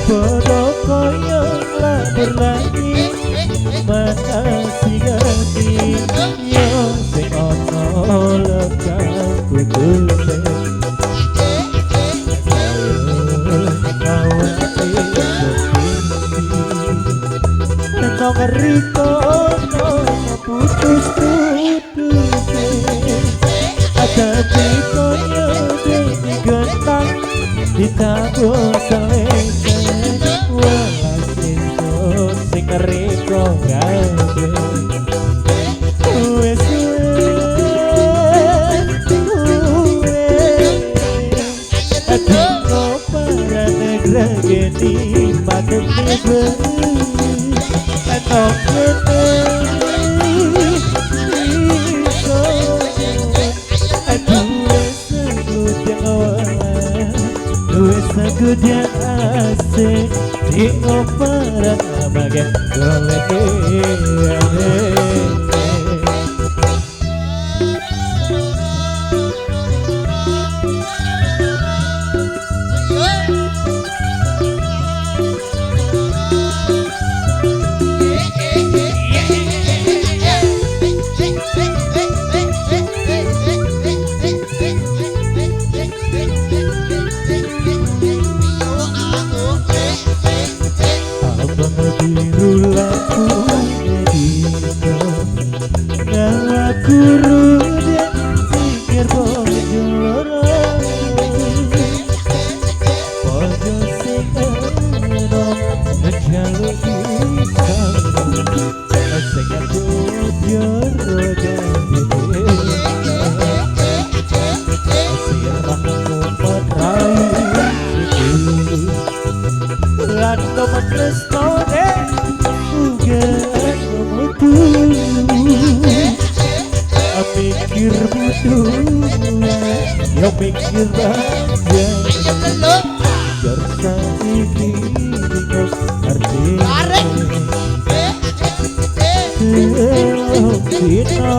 Bodoh mari kono putus ada di kono deni gentang ditabung selesai walas itu sing riko gawe wes adino para negra geni matuk nebe etok Kudia asik di operan bagian golek biru lampu medino ngawa guru dia pikir bojo loro bojo sing enom ngejalu bisa sing bojo roda sirah memotrai Lando matresto mikir butuh yo mikir aja jar saiki dikos arti dino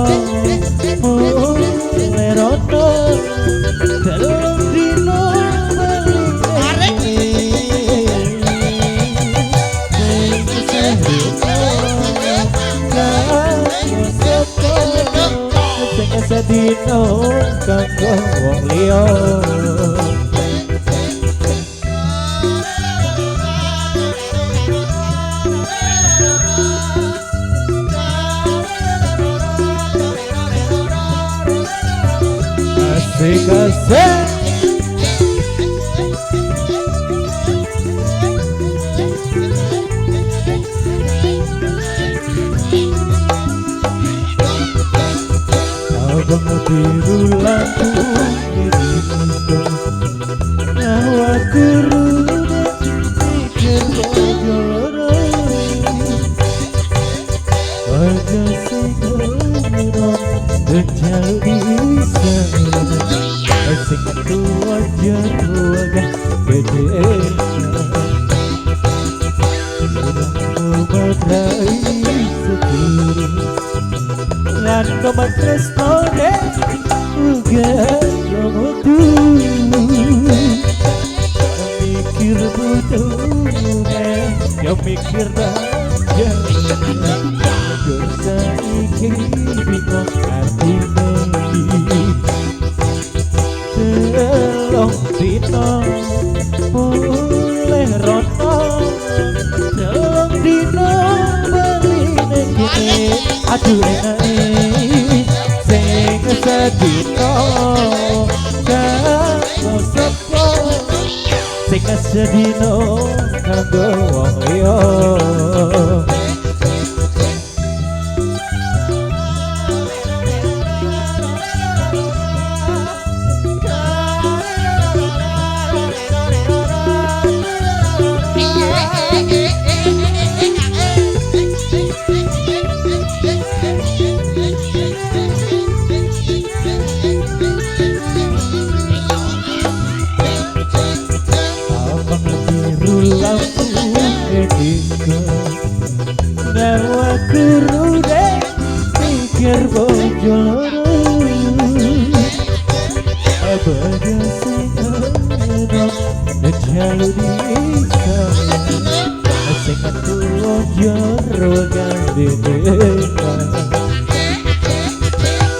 lerono dalam dino sedino kanggo wong liya asik-asik abang biru lampu medino ngawa guru pikir bojo loro bojo sing enom ngejalu bisa sing tuwa jawa gede matrai sedih Lando matresto de uga lomotu mikir butuh yo mikir aja jur saiki bingung hati telong dino mulai rono telong dino bali negene aduh sing sedino kanggo sepo sing sedino kanggo wong liya ngawa guru deh pikir bojo loro bojo sing enom ngejalu bisa sing tuwa jero gandene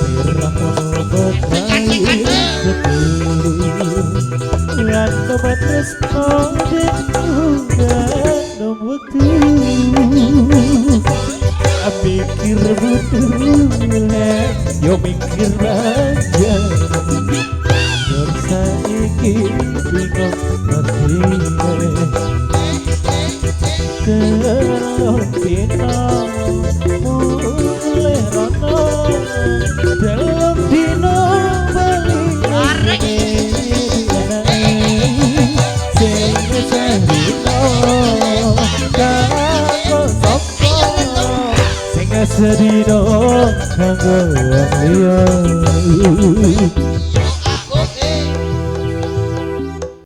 sirah memotrai sedih lan tresno den unggah nom wektu Telung dina mulai rono telung dina bali sing sedina kanggo sapa sing sedina kanggo wong liya